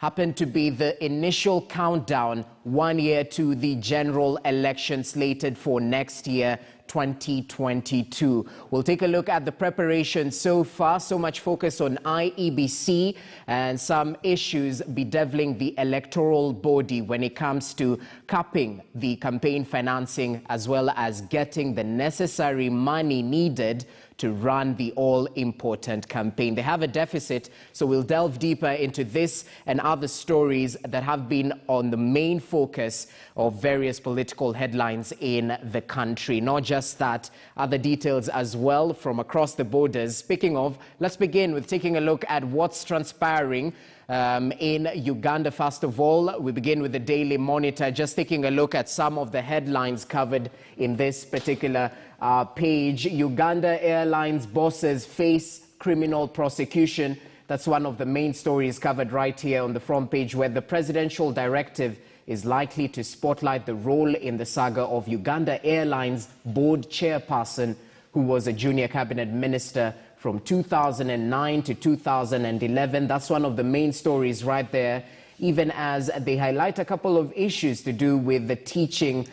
happened to be the initial countdown 1 year to the general election slated for next year, 2022. We'll take a look at the preparation so far. So much focus on IEBC and some issues bedeviling the electoral body when it comes to capping the campaign financing as well as getting the necessary money needed to run the all-important campaign. They have a deficit, so we'll delve deeper into this and other stories that have been on the main focus of various political headlines in the country. Not just that, other details as well from across the borders. Speaking of, let's begin with taking a look at what's transpiring in Uganda. First of all, we begin with the Daily Monitor, just taking a look at some of the headlines covered in this particular page. Uganda Airlines bosses face criminal prosecution. That's one of the main stories covered right here on the front page, where the presidential directive is likely to spotlight the role in the saga of Uganda Airlines board chairperson, who was a junior cabinet minister from 2009 to 2011. That's one of the main stories right there, even as they highlight a couple of issues to do with the teaching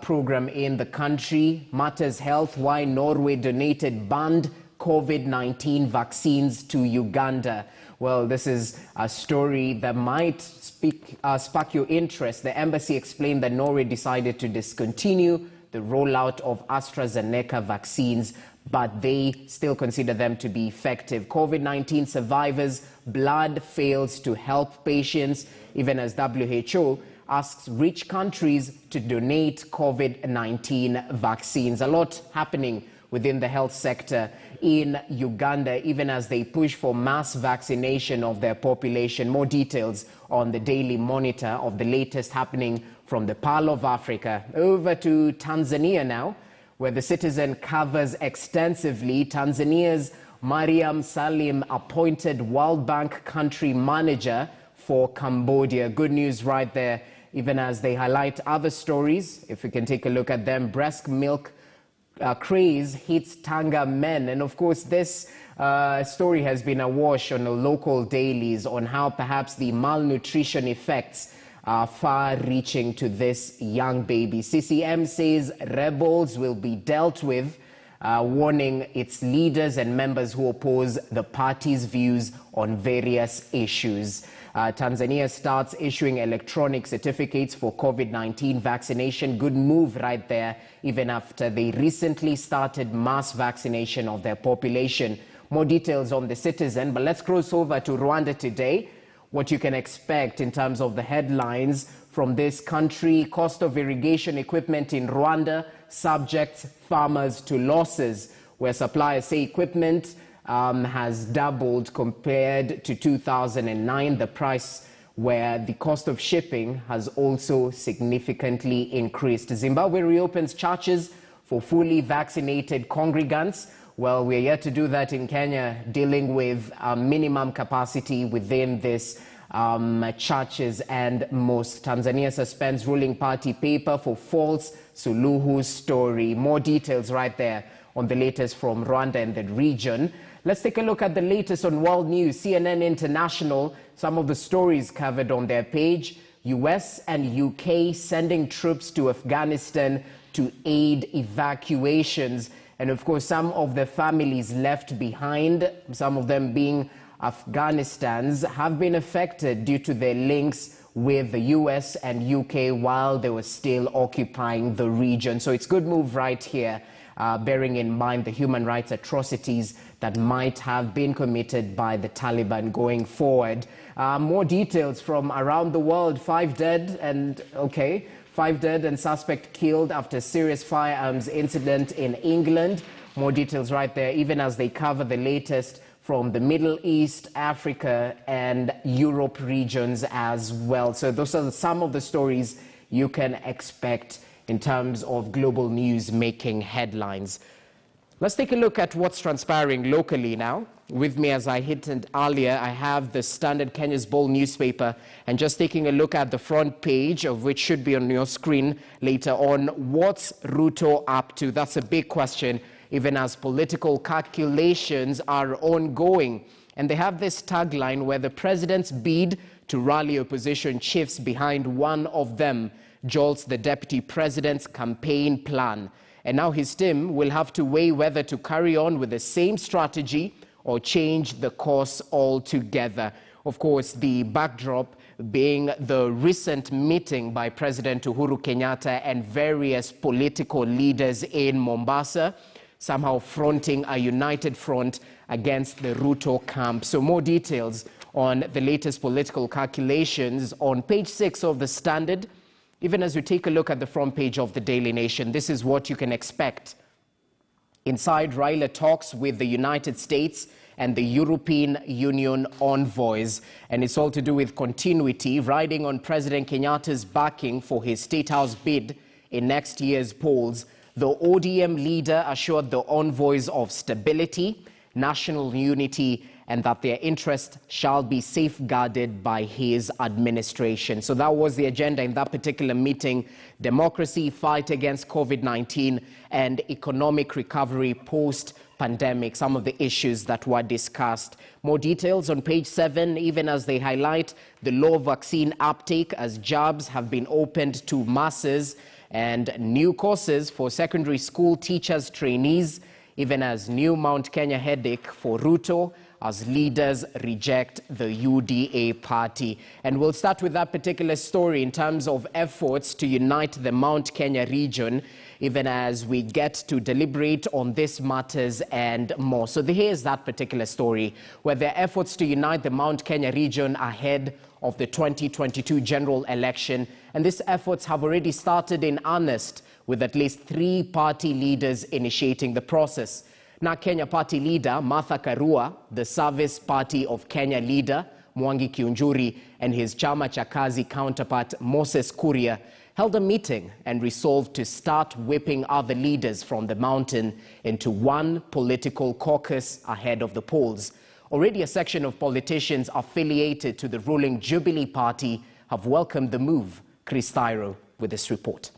program in the country. Matters Health, why Norway donated banned COVID-19 vaccines to Uganda. Well, this is a story that might spark your interest. The embassy explained that Norway decided to discontinue the rollout of AstraZeneca vaccines, but they still consider them to be effective. COVID-19 survivors' blood fails to help patients, even as WHO asks rich countries to donate COVID-19 vaccines. A lot happening within the health sector in Uganda, even as they push for mass vaccination of their population. More details on the Daily Monitor of the latest happening from the Pearl of Africa. Over to Tanzania now, where the Citizen covers extensively Tanzania's Mariam Salim appointed World Bank country manager for Cambodia. Good news right there, even as they highlight other stories. If we can take a look at them, breast milk craze hits Tanga men. And of course, this story has been awash on the local dailies on how perhaps the malnutrition effects are far-reaching to this young baby. CCM says rebels will be dealt with, warning its leaders and members who oppose the party's views on various issues. Tanzania starts issuing electronic certificates for COVID-19 vaccination. Good move right there, even after they recently started mass vaccination of their population. More details on the Citizen, but let's cross over to Rwanda today. What you can expect in terms of the headlines from this country: cost of irrigation equipment in Rwanda subjects farmers to losses, where suppliers say equipment has doubled compared to 2009. The price, where the cost of shipping has also significantly increased. Zimbabwe reopens churches for fully vaccinated congregants. Well, we're yet to do that in Kenya, dealing with minimum capacity within this churches and mosques. Tanzania suspends ruling party paper for false Suluhu story. More details right there on the latest from Rwanda and the region. Let's take a look at the latest on world news. CNN International, some of the stories covered on their page. US and UK sending troops to Afghanistan to aid evacuations. And of course, some of the families left behind, some of them being Afghanistan's, have been affected due to their links with the US and UK while they were still occupying the region. So it's a good move right here, bearing in mind the human rights atrocities that might have been committed by the Taliban going forward. More details from around the world. 5 dead and suspect killed after serious firearms incident in England. More details right there, even as they cover the latest from the Middle East, Africa, and Europe regions as well. So those are some of the stories you can expect in terms of global news making headlines. Let's take a look at what's transpiring locally now. With me, as I hinted earlier, I have the Standard Kenya's Bold newspaper, and just taking a look at the front page, of which should be on your screen later on. What's Ruto up to? That's a big question, even as political calculations are ongoing. And they have this tagline where the president's bid to rally opposition chiefs behind one of them jolts the deputy president's campaign plan. And now his team will have to weigh whether to carry on with the same strategy or change the course altogether. Of course, the backdrop being the recent meeting by President Uhuru Kenyatta and various political leaders in Mombasa, somehow fronting a united front against the Ruto camp. So more details on the latest political calculations on page 6 of the Standard. Even as we take a look at the front page of the Daily Nation, this is what you can expect. Inside, Raila talks with the United States and the European Union envoys. And it's all to do with continuity, riding on President Kenyatta's backing for his State House bid in next year's polls. The ODM leader assured the envoys of stability, national unity, and that their interests shall be safeguarded by his administration. So that was the agenda in that particular meeting: democracy, fight against COVID-19, and economic recovery post-pandemic, some of the issues that were discussed. More details on page 7, even as they highlight the low vaccine uptake as jobs have been opened to masses, and new courses for secondary school teachers, trainees, even as new Mount Kenya headache for Ruto as leaders reject the UDA party. And we'll start with that particular story in terms of efforts to unite the Mount Kenya region, even as we get to deliberate on these matters and more. So here's that particular story, where there are efforts to unite the Mount Kenya region ahead of the 2022 general election. And these efforts have already started in earnest, with at least 3 party leaders initiating the process. Now, Kenya Party leader Martha Karua, the Service Party of Kenya leader Mwangi Kiunjuri, and his Chama cha Kazi counterpart Moses Kuria held a meeting and resolved to start whipping other leaders from the mountain into one political caucus ahead of the polls. Already a section of politicians affiliated to the ruling Jubilee Party have welcomed the move. Chris Thyro with this report.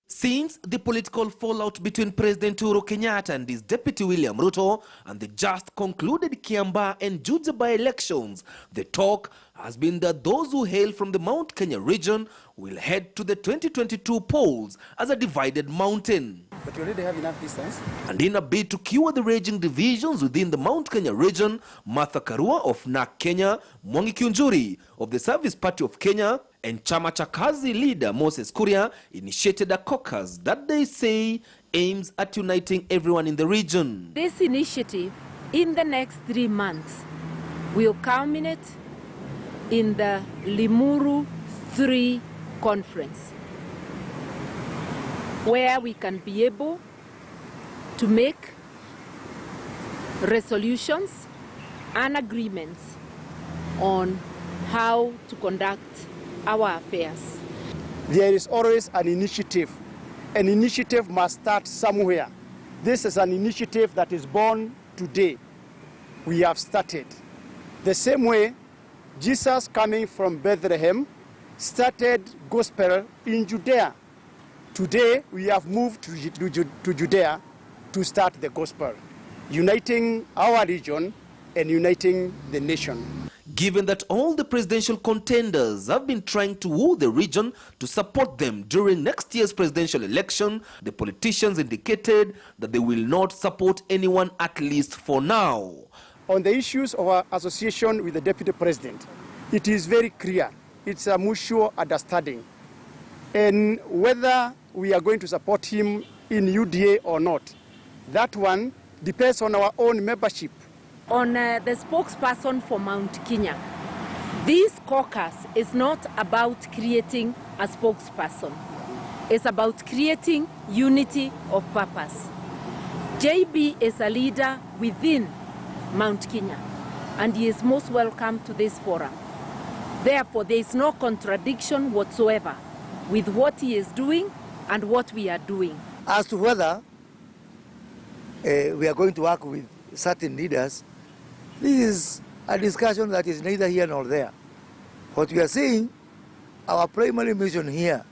Since the political fallout between President Uhuru Kenyatta and his deputy William Ruto and the just concluded Kiambaa and Juja by-elections, the talk has been that those who hail from the Mount Kenya region will head to the 2022 polls as a divided mountain. But you already have enough distance. And in a bid to cure the raging divisions within the Mount Kenya region, Martha Karua of NAK Kenya, Mwangi Kiunjuri of the Service Party of Kenya, and Chama cha Kazi leader Moses Kuria initiated a caucus that they say aims at uniting everyone in the region. This initiative, in the next 3 months, will culminate in the Limuru 3 conference, where we can be able to make resolutions and agreements on how to conduct our affairs. There is always an initiative. An initiative must start somewhere. This is an initiative that is born today. We have started. The same way Jesus, coming from Bethlehem, started gospel in Judea. Today we have moved to Judea to start the gospel, uniting our region and uniting the nation. Given that all the presidential contenders have been trying to woo the region to support them during next year's presidential election, the politicians indicated that they will not support anyone, at least for now. On the issues of our association with the deputy president, it is very clear. It's a mutual understanding. And whether we are going to support him in UDA or not, that one depends on our own membership. On the spokesperson for Mount Kenya, this caucus is not about creating a spokesperson. It's about creating unity of purpose. JB is a leader within Mount Kenya, and he is most welcome to this forum. Therefore, there is no contradiction whatsoever with what he is doing and what we are doing. As to whether we are going to work with certain leaders, this is a discussion that is neither here nor there. What we are saying, our primary mission here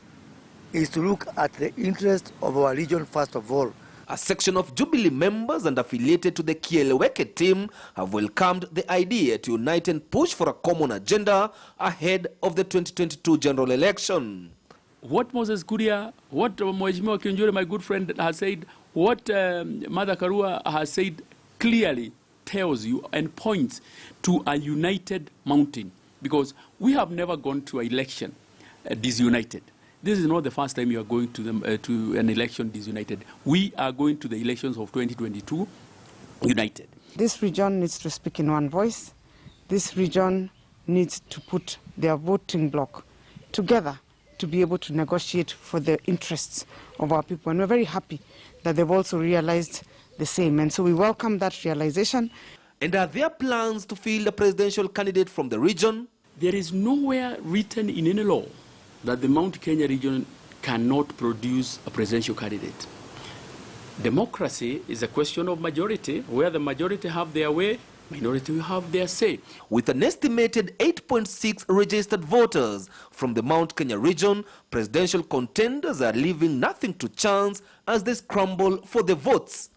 is to look at the interest of our region first of all, A section of Jubilee members and affiliated to the Kieleweke team have welcomed the idea to unite and push for a common agenda ahead of the 2022 general election. What Moses Kuria, what Mheshimiwa Kiunjuri, my good friend, has said, what Mother Karua has said clearly tells you and points to a united mountain, because we have never gone to an election disunited. This is not the first time you are going to an election disunited. We are going to the elections of 2022 united. This region needs to speak in one voice. This region needs to put their voting bloc together to be able to negotiate for the interests of our people. And we're very happy that they've also realized the same. And so we welcome that realization. And are there plans to field a presidential candidate from the region? There is nowhere written in any law that the Mount Kenya region cannot produce a presidential candidate. Democracy is a question of majority. Where the majority have their way, minority will have their say. With an estimated 8.6 registered voters from the Mount Kenya region, presidential contenders are leaving nothing to chance as they scramble for the votes.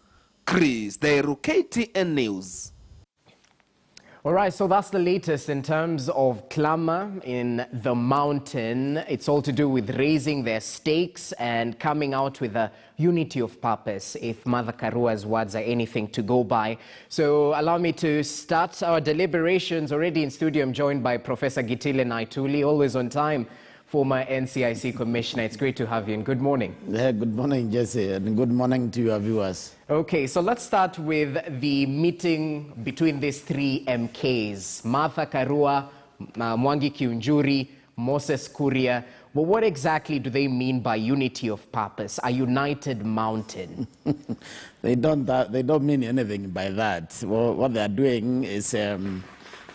Chris Dairu, KTN News. All right, so that's the latest in terms of clamor in the mountain. It's all to do with raising their stakes and coming out with a unity of purpose, if Mother Karua's words are anything to go by. So allow me to start our deliberations. Already in studio, I'm joined by Professor Gitile Naituli, always on time, former NCIC Commissioner. It's great to have you, and good morning. Yeah, good morning, Jesse, and good morning to your viewers. Okay, so let's start with the meeting between these three MKs, Martha Karua, Mwangi Kiunjuri, Moses Kuria. Well, what exactly do they mean by unity of purpose, a united mountain? They don't mean anything by that. Well, what they are doing is they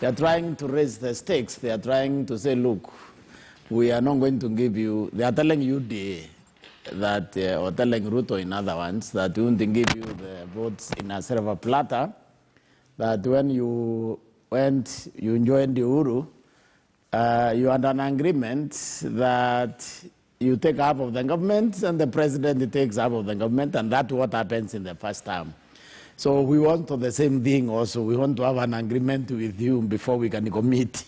are trying to raise the stakes. They are trying to say, look, we are not going to give you, they are telling you that, or telling Ruto in other ones, that we won't give you the votes in a silver platter, that when you joined the Uhuru, you had an agreement that you take half of the government and the president takes half of the government, and that's what happens in the first term. So we want the same thing also. We want to have an agreement with you before we can commit.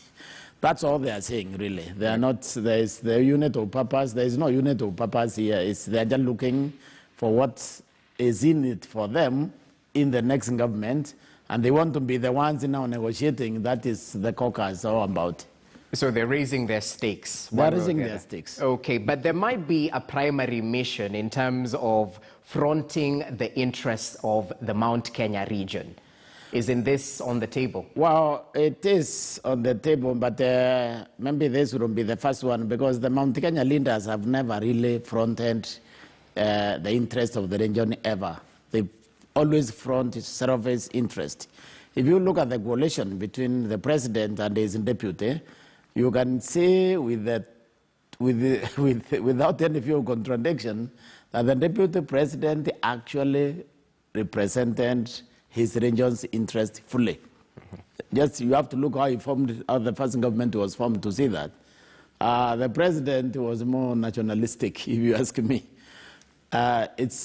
That's all they are saying, really. They are not, there is the unit of purpose. There is no unit of purpose here. They are just looking for what is in it for them in the next government, and they want to be the ones now negotiating. That is the caucus all about. So they're raising their stakes. They're raising their stakes. Okay, but there might be a primary mission in terms of fronting the interests of the Mount Kenya region. Isn't this on the table? Well, it is on the table, but maybe this wouldn't be the first one, because the Mount Kenya leaders have never really fronted the interest of the region ever. They always front selfish interest. If you look at the coalition between the president and his deputy, you can see without any few contradiction that the deputy president actually represented his region's interest fully. Just you have to look how the first government was formed to see that. The president was more nationalistic, if you ask me.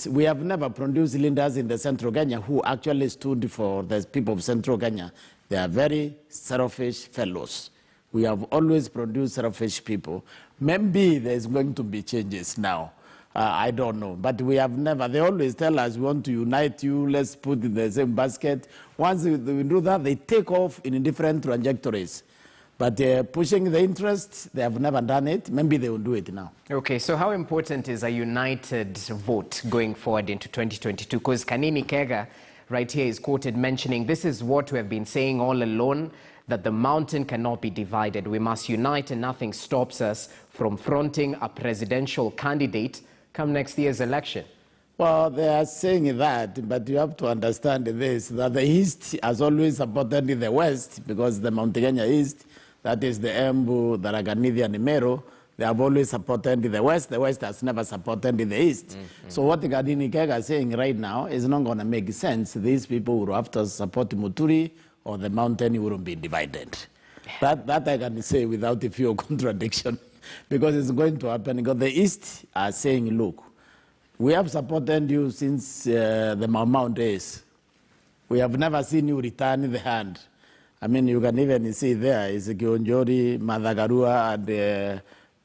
We have never produced leaders in the Central Kenya who actually stood for the people of Central Kenya. They are very selfish fellows. We have always produced selfish people. Maybe there's going to be changes now. I don't know, but we have never. They always tell us, we want to unite you, let's put in the same basket. Once we do that, they take off in different trajectories. But pushing the interest, they have never done it. Maybe they will do it now. Okay, so how important is a united vote going forward into 2022? Because Kanini Kega right here is quoted mentioning, this is what we have been saying all along, that the mountain cannot be divided. We must unite and nothing stops us from fronting a presidential candidate come next year's election. Well, they are saying that, but you have to understand this, that the East has always supported the West, because the Mount Kenya East, that is the Embu, the Raganithi and the Meru, they have always supported the West. The West has never supported the East. So what Kadini Kega is saying right now is not going to make sense. These people will have to support Muturi, or the mountain will be divided. That I can say without a few contradiction, because it's going to happen. Because the East are saying, look, We have supported you since the Mau days. We have never seen you return the hand. I mean, you can even see there is Kionjori, Madagarua,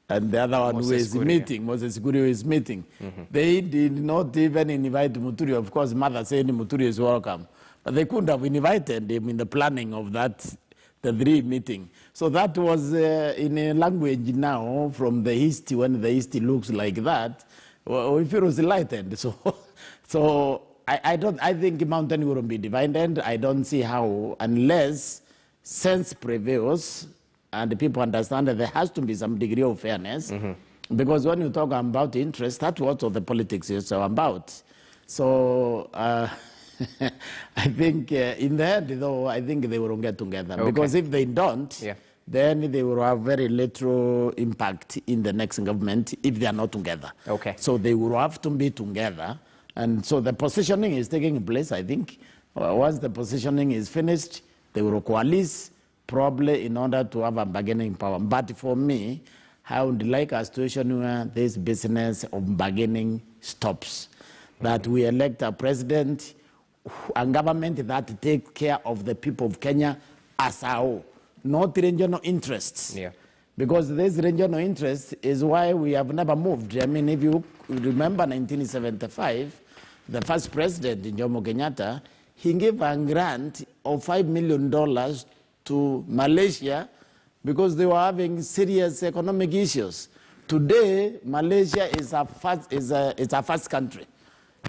and the other one who is meeting, Moses Guri who is meeting. They did not even invite Muturi. Of course, Mother said Muturi is welcome. But they couldn't have invited him in the planning of that, the 3 meeting. So that was in a language now from the East, when the East looks like that, we feel was enlightened. So I think mountain will be divided. I don't see how, unless sense prevails and people understand that there has to be some degree of fairness. Because when you talk about interest, that's what the politics is about. So I think in the end, though, I think they will get together. Okay. Because if they don't, then they will have very little impact in the next government if they are not together. Okay. So they will have to be together. And so the positioning is taking place, I think. Once the positioning is finished, they will coalesce probably in order to have a bargaining power. But for me, I would like a situation where this business of bargaining stops. That we elect a president and government that takes care of the people of Kenya as a whole, not regional interests. Yeah. Because this regional interest is why we have never moved. I mean, if you remember 1975, the first president, Jomo Kenyatta, he gave a grant of $5 million to Malaysia because they were having serious economic issues. Today, Malaysia is a fast country.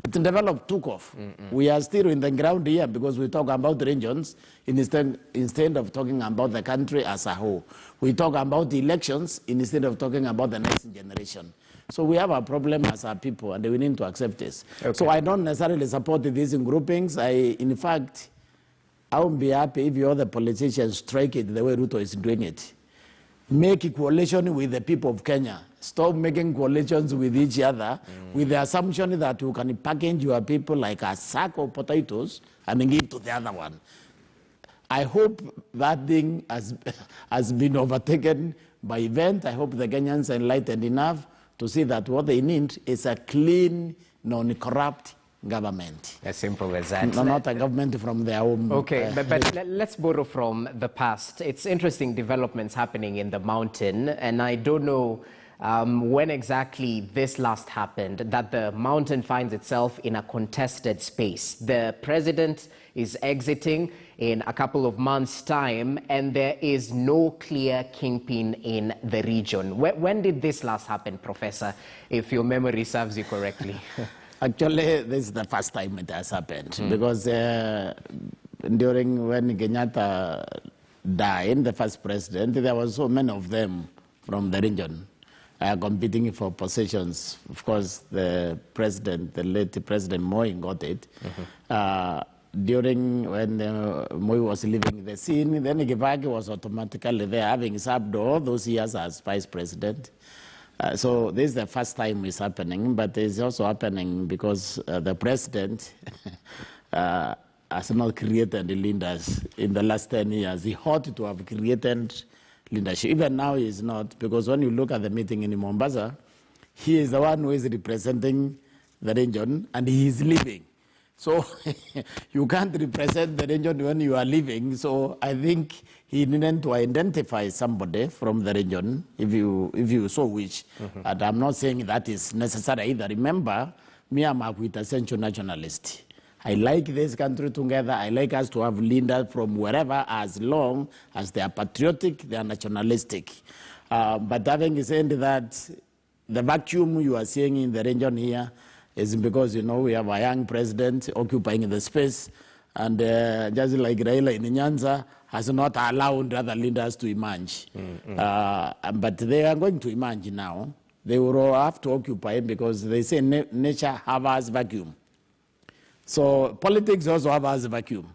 It developed, took off. We are still in the ground here because we talk about regions instead of talking about the country as a whole. We talk about the elections instead of talking about the next generation. So we have a problem as a people, and we need to accept this. Okay. So I don't necessarily support these groupings. In fact, I would be happy if you other politicians strike it the way Ruto is doing it. Make a coalition with the people of Kenya. Stop making coalitions with each other with the assumption that you can package your people like a sack of potatoes and give to the other one. I hope that thing has been overtaken by event. I hope the Kenyans are enlightened enough to see that what they need is a clean, non-corrupt government. As simple as that. No, not a government from their own. Okay, but let's borrow from the past. It's interesting developments happening in the mountain, and I don't know when exactly this last happened, that the mountain finds itself in a contested space. The president is exiting in a couple of months' time, and there is no clear kingpin in the region. When did this last happen, Professor, if your memory serves you correctly? Actually, this is the first time it has happened, because during when Kenyatta died, the first president, there were so many of them from the region competing for positions. Of course, the president, the late President Moi, got it. During when Moi was leaving the scene, then Kibaki was automatically there, having served all those years as vice president. So this is the first time it's happening, but it's also happening because the president has not created the leaders in the last 10 years. He ought to have created leadership. Even now he is not, because when you look at the meeting in Mombasa, he is the one who is representing the region, and he is leaving. So you can't represent the region when you are leaving. So I think he needed to identify somebody from the region, if you so wish. And I'm not saying that is necessary either. Remember, me, I'm a quintessential nationalist. I like this country together. I like us to have leaders from wherever, as long as they are patriotic, they are nationalistic. But having said that, the vacuum you are seeing in the region here is because, you know, we have a young president occupying the space, and just like Raila in Nyanza has not allowed other leaders to emerge. But they are going to emerge now. They will have to occupy because they say nature has vacuum. So politics also has vacuum.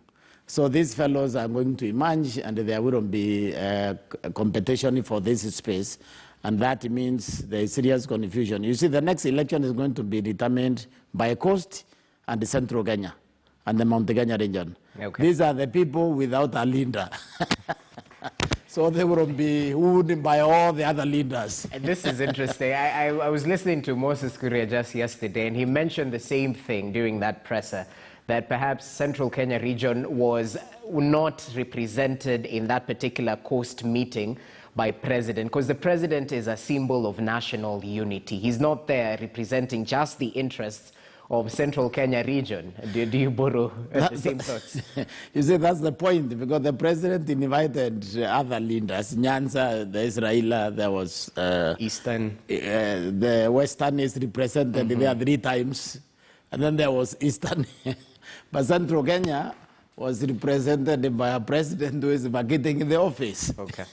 So these fellows are going to emerge, and there will be a competition for this space. And that means there is serious confusion. You see, the next election is going to be determined by coast and the central Kenya and the Mount Kenya region. Okay. These are the people without a leader. So they wouldn't be wooed by all the other leaders. And this is interesting. I was listening to Moses Kuria just yesterday, and he mentioned the same thing during that presser, that perhaps Central Kenya region was not represented in that particular coast meeting by president, because the president is a symbol of national unity. He's not there representing just the interests of Central Kenya region. Do you borrow the same thoughts? You see, that's the point, because the president invited other leaders. Nyanza, there's Raila, there was... Eastern. The Western is represented there 3 times, and then there was Eastern. But Central Kenya was represented by a president who is vacating the office. Okay.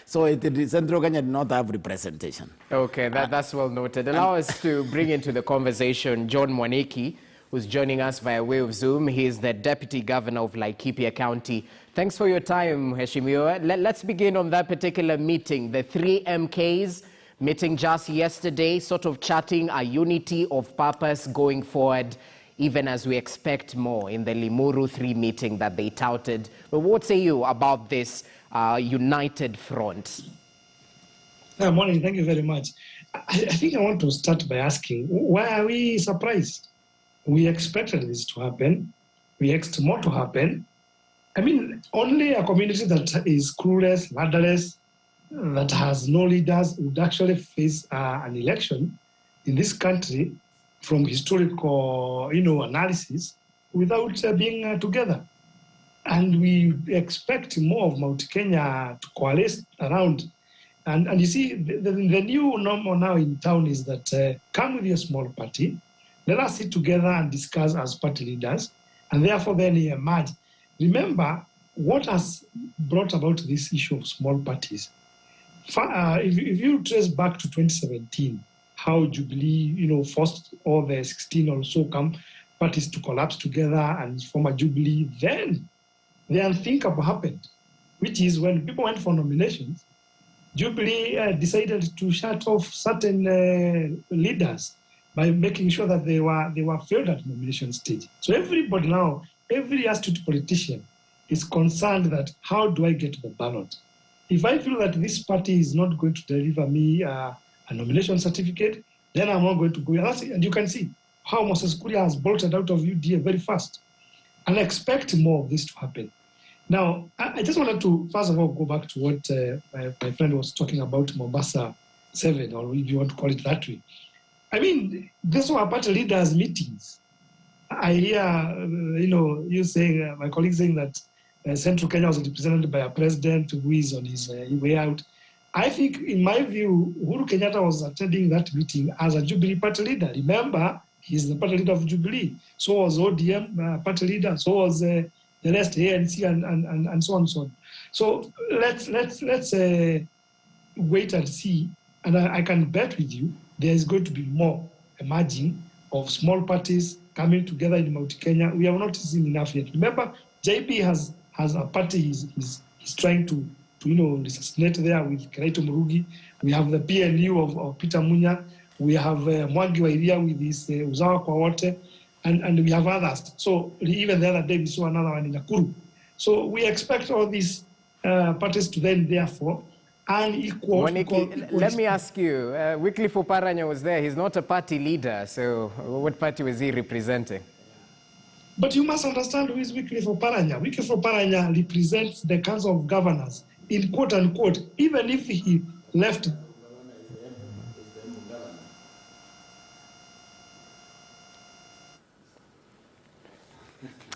So Central Kenya did not have representation. Okay, that's well noted. Allow us to bring into the conversation John Mwaniki, who's joining us via way of Zoom. He is the Deputy Governor of Laikipia County. Thanks for your time, Heshimiwa. Let's begin on that particular meeting. The 3 MKs meeting just yesterday, sort of charting a unity of purpose going forward, even as we expect more in the Limuru 3 meeting that they touted. But what say you about this united front? Morning, thank you very much. I think I want to start by asking, why are we surprised? We expected this to happen. We expect more to happen. I mean, only a community that is clueless, murderless, that has no leaders would actually face an election in this country from historical, analysis without being together. And we expect more of Mount Kenya to coalesce around. And you see, the new normal now in town is that come with your small party, let us sit together and discuss as party leaders, and therefore then emerge. Remember, what has brought about this issue of small parties? If you trace back to 2017, how Jubilee, forced all the 16 or so parties to collapse together and form a Jubilee, then the unthinkable happened, which is when people went for nominations, Jubilee decided to shut off certain leaders by making sure that they were failed at nomination stage. So everybody now, every astute politician is concerned that how do I get to the ballot? If I feel that this party is not going to deliver me a nomination certificate, then I'm not going to go. And you can see how Moses Kuria has bolted out of UDA very fast. And I expect more of this to happen. Now, I just wanted to, first of all, go back to what my friend was talking about, Mombasa 7, or if you want to call it that way. I mean, these were party leaders' meetings. I hear, you saying, my colleague saying that Central Kenya was represented by a president who is on his way out. I think, in my view, Uhuru Kenyatta was attending that meeting as a Jubilee party leader. Remember, he's the party leader of Jubilee. So was ODM party leader. So was the rest, ANC, and so on and so on. So let's wait and see. And I can bet with you, there is going to be more emerging of small parties coming together in Mount Kenya. We have not seen enough yet. Remember, JP has a party he's trying to assassinate there with Keraito Murugi. We have the PNU of Peter Munya. We have Mwangi Wairia with his Uzawa kwa wote, and we have others. So even the other day we saw another one in Nakuru. So we expect all these parties to then therefore unequal. Let me ask you, Wycliffe Oparanya was there. He's not a party leader, so what party was he representing? But you must understand who is Wycliffe Oparanya. Wycliffe Oparanya represents the Council of Governors, in quote unquote, even if he left.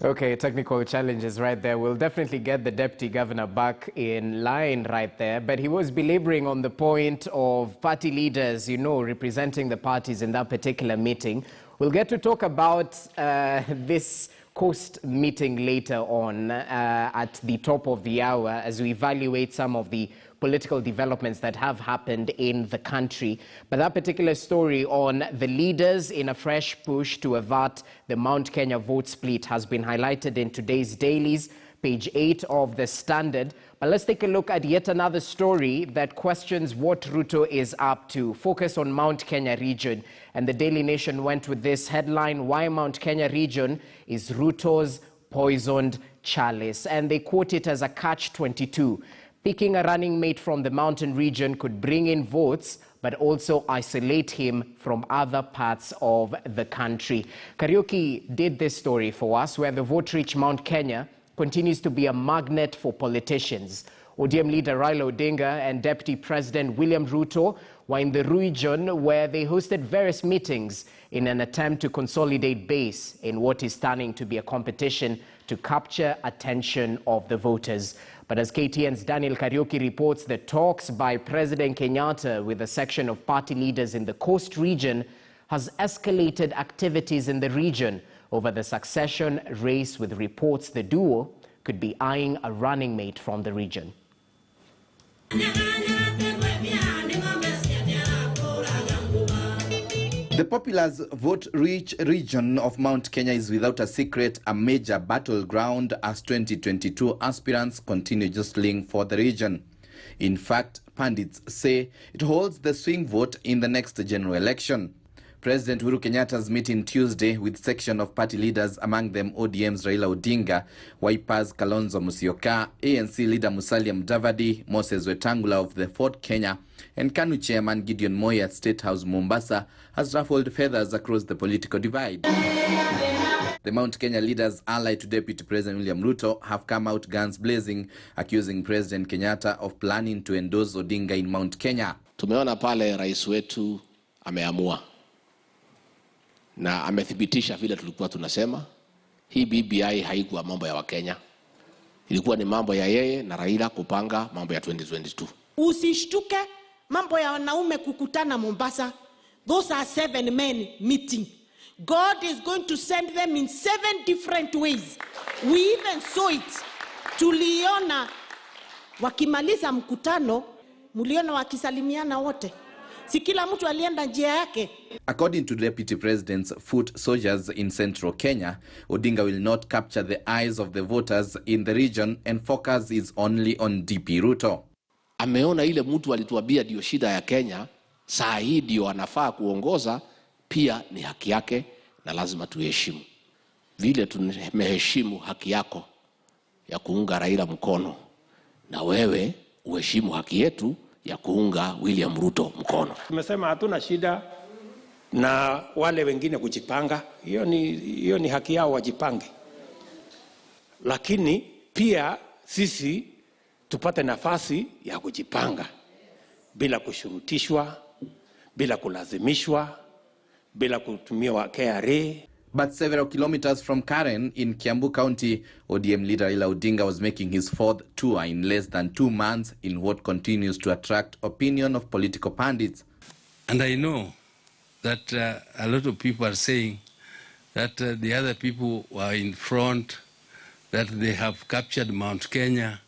Okay, technical challenges right there. We'll definitely get the Deputy Governor back in line right there. But he was belaboring on the point of party leaders, representing the parties in that particular meeting. We'll get to talk about this Coast meeting later on at the top of the hour as we evaluate some of the political developments that have happened in the country. But that particular story on the leaders in a fresh push to avert the Mount Kenya vote split has been highlighted in today's dailies, page 8 of the Standard. But let's take a look at yet another story that questions what Ruto is up to. Focus on Mount Kenya region. And the Daily Nation went with this headline, "Why Mount Kenya region is Ruto's poisoned chalice." And they quote it as a catch-22. Picking a running mate from the mountain region could bring in votes, but also isolate him from other parts of the country. Kariuki did this story for us, where the vote-rich Mount Kenya continues to be a magnet for politicians. ODM leader Raila Odinga and Deputy President William Ruto were in the region, where they hosted various meetings in an attempt to consolidate base in what is turning to be a competition to capture attention of the voters. But as KTN's Daniel Kariuki reports, the talks by President Kenyatta with a section of party leaders in the coast region has escalated activities in the region over the succession race, with reports the duo could be eyeing a running mate from the region. The populous vote-rich region of Mount Kenya is without a secret a major battleground as 2022 aspirants continue jostling for the region. In fact, pundits say it holds the swing vote in the next general election. President Uhuru Kenyatta's meeting Tuesday with section of party leaders, among them ODM's Raila Odinga, Wiper's Kalonzo Musyoka, ANC leader Musalia Mudavadi, Moses Wetangula of the Ford Kenya, and KANU chairman Gideon Moi at State House Mombasa has ruffled feathers across the political divide. The Mount Kenya leaders, allied to Deputy President William Ruto, have come out guns blazing, accusing President Kenyatta of planning to endorse Odinga in Mount Kenya. Tumeona pale rais wetu ameamua na amethibitisha vile tulikuwa tunasema. Hii BBI haikuwa mambo ya Wakenya, ilikuwa ni mambo ya yeye na Raila kupanga mambo ya 2022. Usishtuke mambo ya wanaume kukutana Mombasa. Those are 7 men meeting. God is going to send them in 7 different ways. We even saw it. Tuliona wakimaliza mkutano, muliona wakisalimiana wote. Si kila mtu alienda njia yake. According to Deputy President's foot soldiers in central Kenya, Odinga will not capture the eyes of the voters in the region and focus is only on DP Ruto. Ameona ile mtu alituambia ndio shida ya Kenya, saa hii ndio anafaa kuongoza, pia ni haki yake na lazima tuheshimu. Vile tumeheshimu haki yako ya kuunga Raila mkono, na wewe uheshimu haki yetu ya kuunga William Ruto mkono. Tumesema hatuna shida na wale wengine kujipanga. Hiyo ni haki yao wajipange. Lakini pia sisi tupate nafasi ya kujipanga bila kushurutishwa, bila kulazimishwa, bila kutumia KRA. But several kilometers from Karen in Kiambu County, ODM leader Raila Odinga was making his 4th tour in less than 2 months in what continues to attract opinion of political pundits. And I know that a lot of people are saying that the other people were in front, that they have captured Mount Kenya,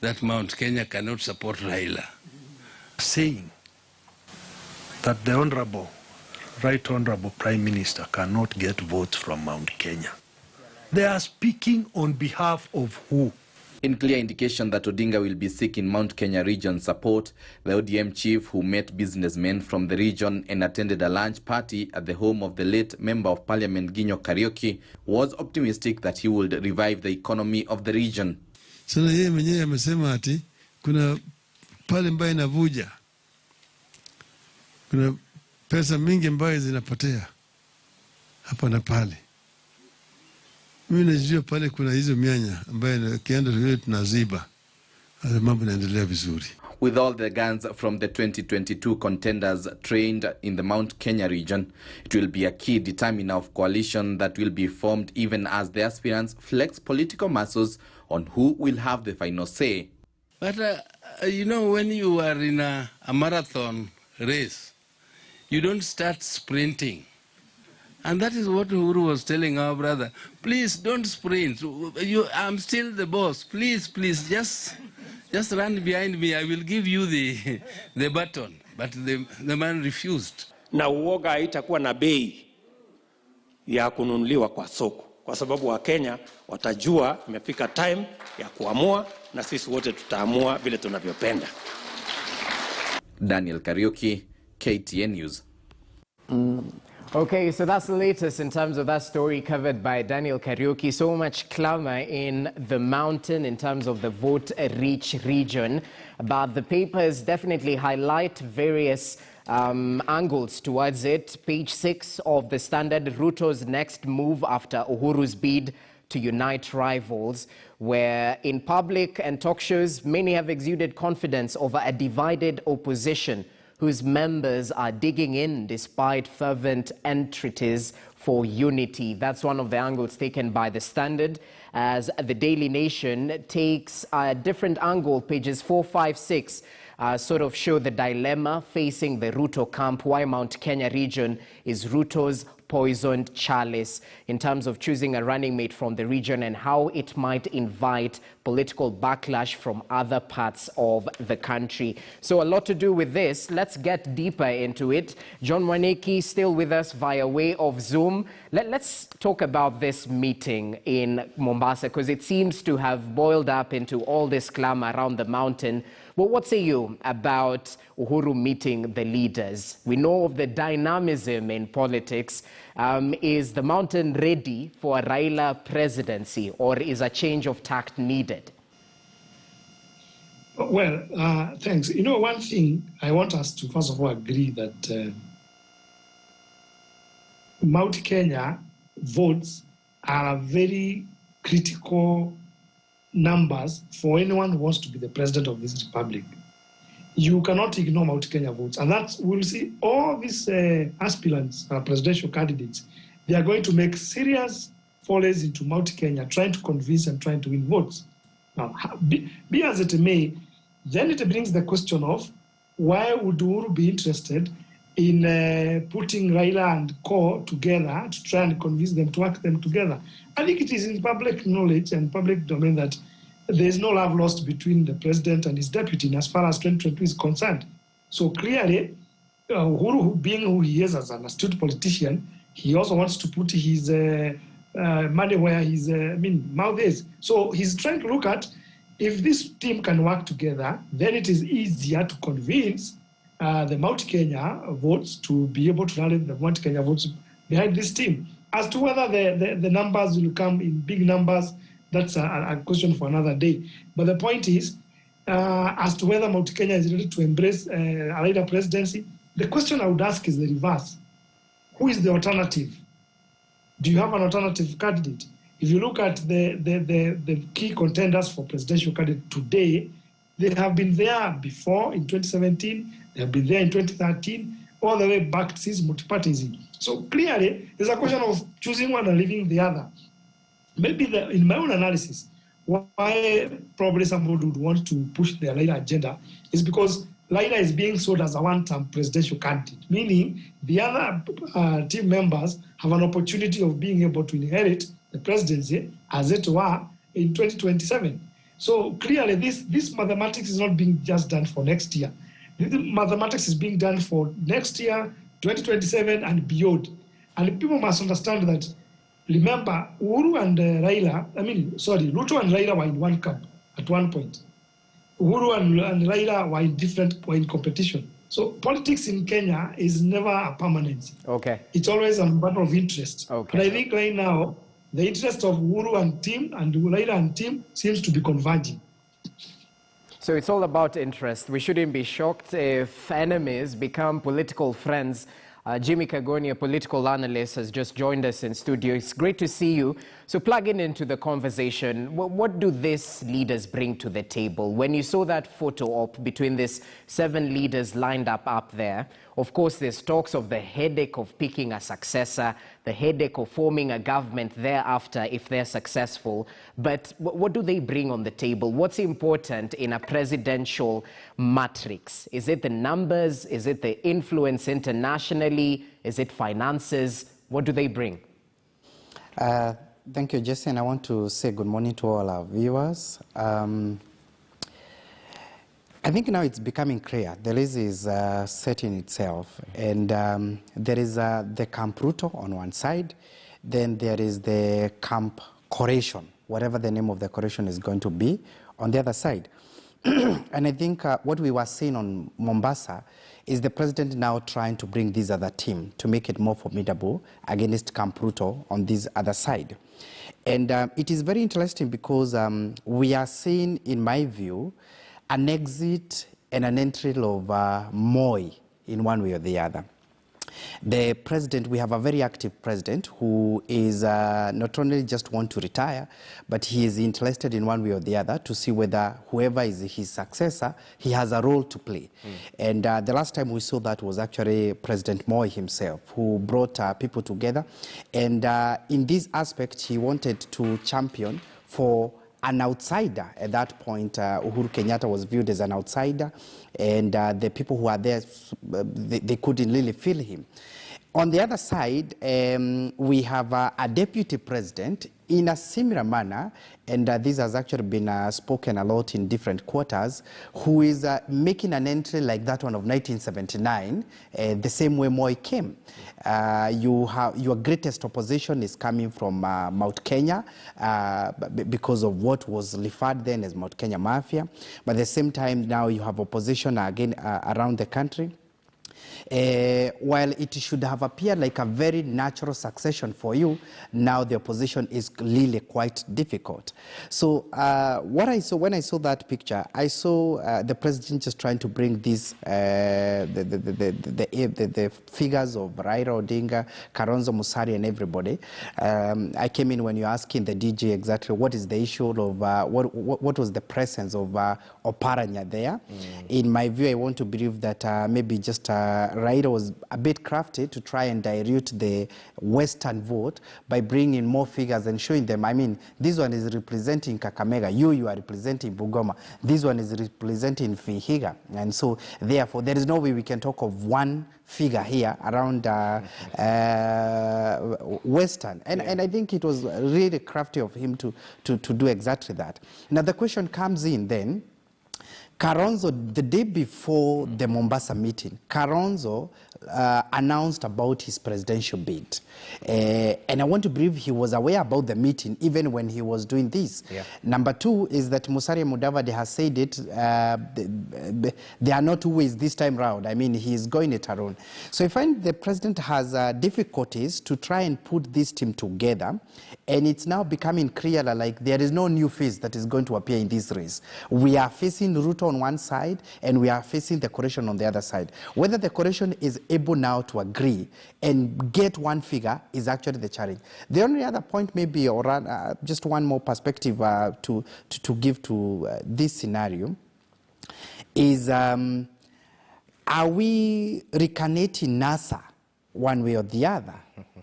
that Mount Kenya cannot support Raila. Saying that the Right Honorable Prime Minister cannot get votes from Mount Kenya. They are speaking on behalf of who? In clear indication that Odinga will be seeking Mount Kenya region support, the ODM chief, who met businessmen from the region and attended a lunch party at the home of the late Member of Parliament Ginyo Kariuki, was optimistic that he would revive the economy of the region. Sana yeye mwenyewe amesema ati kuna pale ambaye inavuja, kuna pesa mingi ambayo zinapotea hapa na pale. Mimi najua pale kuna hizo mianya ambayo kienda vile tunaziba, mambo yanaendelea vizuri. With all the guns from the 2022 contenders trained in the Mount Kenya region, it will be a key determiner of coalition that will be formed even as the aspirants flex political muscles on who will have the final say. But you know, when you are in a marathon race, you don't start sprinting. And that is what Uhuru was telling our brother. Please don't sprint. I'm still the boss. Please, just run behind me. I will give you the baton. But the man refused. Na uoga haitakuwa na bei ya kununuliwa kwa soko. Kwa sababu wa Kenya watajua imefika time ya kuamua, na sisi wote tutaamua vile tunavyopenda. Daniel Kariuki, KTN News. Okay, so that's the latest in terms of that story covered by Daniel Kariuki. So much clamor in the mountain in terms of the vote reach region. But the papers definitely highlight various angles towards it. Page 6 of the Standard, Ruto's next move after Uhuru's bid to unite rivals, where in public and talk shows, many have exuded confidence over a divided opposition whose members are digging in despite fervent entreaties for unity. That's one of the angles taken by the Standard, as the Daily Nation takes a different angle. Pages 4, 5, 6 sort of show the dilemma facing the Ruto camp, why Mount Kenya region is Ruto's poisoned chalice in terms of choosing a running mate from the region and how it might invite political backlash from other parts of the country. So a lot to do with this. Let's get deeper into it. John Waneki still with us via way of Zoom. Let's talk about this meeting in Mombasa, because it seems to have boiled up into all this clamor around the mountain. Well, what say you about Uhuru meeting the leaders? We know of the dynamism in politics. Is the mountain ready for a Raila presidency, or is a change of tact needed? Well, thanks. You know, one thing I want us to first of all agree that Mount Kenya votes are very critical numbers for anyone who wants to be the president of this republic. You cannot ignore Mount Kenya votes. And that's, we'll see all these aspirants, presidential candidates, they are going to make serious follies into Mount Kenya, trying to convince and trying to win votes. Now, be as it may, then it brings the question of why would Uhuru be interested in putting Raila and Co together to try and convince them to work them together. I think it is in public knowledge and public domain that there is no love lost between the president and his deputy as far as 2022 is concerned. So clearly, Uhuru, being who he is as an astute politician, he also wants to put his money where his mouth is. So he's trying to look at if this team can work together, then it is easier to convince the Mount Kenya votes to be able to rally the Mount Kenya votes behind this team. As to whether the numbers will come in big numbers, that's a question for another day. But the point is, as to whether Mount Kenya is ready to embrace a Raila presidency, the question I would ask is the reverse. Who is the alternative? Do you have an alternative candidate? If you look at the key contenders for presidential candidate today, they have been there before in 2017, they have been there in 2013, all the way back since multipartyism. So clearly, there's a question of choosing one and leaving the other. Maybe in my own analysis, why probably somebody would want to push the Raila agenda is because Raila is being sold as a one-term presidential candidate, meaning the other team members have an opportunity of being able to inherit the presidency, as it were, in 2027. So clearly, this mathematics is not being just done for next year. The mathematics is being done for next year, 2027, and beyond. And people must understand that, remember, Uhuru and Ruto and Raila were in one camp at one point. Uhuru and Raila were in competition. So politics in Kenya is never a permanency. Okay. It's always a matter of interest. Okay. But I think right now, the interest of Uhuru and team and Raila and team seems to be converging. So it's all about interest. We shouldn't be shocked if enemies become political friends. Jimmy Kagoni, a political analyst, has just joined us in studio. It's great to see you. So plugging into the conversation, what do these leaders bring to the table? When you saw that photo op between these 7 leaders lined up there, of course, there's talks of the headache of picking a successor, the headache of forming a government thereafter if they're successful. But what do they bring on the table? What's important in a presidential matrix? Is it the numbers? Is it the influence internationally? Is it finances? What do they bring? Thank you, Jesse, and I want to say good morning to all our viewers. I think now it's becoming clear. The list is setting itself, and there is the Camp Ruto on one side, then there is the Camp Coalition, whatever the name of the coalition is going to be, on the other side. And I think what we were seeing on Mombasa is the president now trying to bring this other team to make it more formidable against Camp Ruto on this other side. And it is very interesting because we are seeing, in my view, an exit and an entry of Moi in one way or the other. The president, we have a very active president who is not only just want to retire, but he is interested in one way or the other to see whether whoever is his successor, he has a role to play. And the last time we saw that was actually President Moi himself, who brought people together. And in this aspect, he wanted to champion for an outsider. At that point, Uhuru Kenyatta was viewed as an outsider, and the people who are there, they couldn't really feel him. On the other side, we have a deputy president in a similar manner, and this has actually been spoken a lot in different quarters, who is making an entry like that one of 1979, the same way Moi came. Your greatest opposition is coming from Mount Kenya because of what was referred then as Mount Kenya Mafia. But at the same time, now you have opposition again around the country. While it should have appeared like a very natural succession for you, now the opposition is really quite difficult. So what I saw when I saw that picture, I saw the president just trying to bring these the figures of Raila Odinga, Kalonzo Musyoka, and everybody. I came in when you're asking the DJ exactly what is the issue of what was the presence of Oparanya there. In my view, I want to believe that maybe just Raila was a bit crafty to try and dilute the Western vote by bringing more figures and showing them, I mean, this one is representing Kakamega, you are representing Bungoma, this one is representing Vihiga. And so, therefore, there is no way we can talk of one figure here around Western. And I think it was really crafty of him to do exactly that. Now, the question comes in then, Kalonzo, the day before the Mombasa meeting, Kalonzo announced about his presidential bid. And I want to believe he was aware about the meeting even when he was doing this. Yeah. Number two is that Musalia Mudavadi has said it, there are no two ways this time round. I mean, he is going it alone. So I find the president has difficulties to try and put this team together. And it's now becoming clearer, like there is no new face that is going to appear in this race. We are facing Ruto on one side, and we are facing the coalition on the other side. Whether the coalition is able now to agree and get one figure is actually the challenge. The only other point maybe, or just one more perspective to give to this scenario is, are we recarnating NASA one way or the other?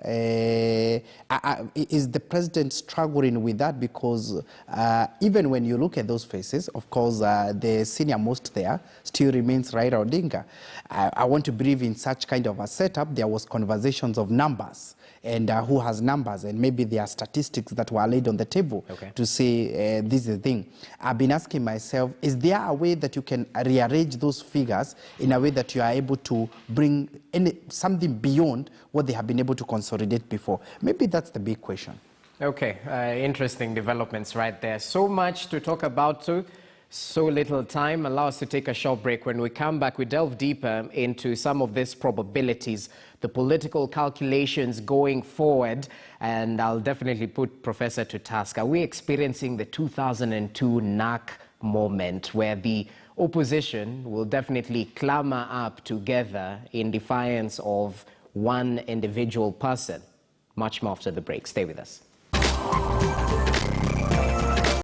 Is the president struggling with that? Because even when you look at those faces, of course, the senior most there still remains Raila Odinga. I want to believe in such kind of a setup, there was conversations of numbers and who has numbers, and maybe there are statistics that were laid on the table to say this is the thing. I've been asking myself, is there a way that you can rearrange those figures in a way that you are able to bring something beyond what they have been able to consolidate before? Maybe that's the big question. Okay, interesting developments right there. So much to talk about too. So little time. Allow us to take a short break. When we come back, we delve deeper into some of these probabilities, the political calculations going forward, and I'll definitely put Professor to task. Are we experiencing the 2002 NAC moment where the opposition will definitely clamor up together in defiance of one individual person? Much more after the break. Stay with us.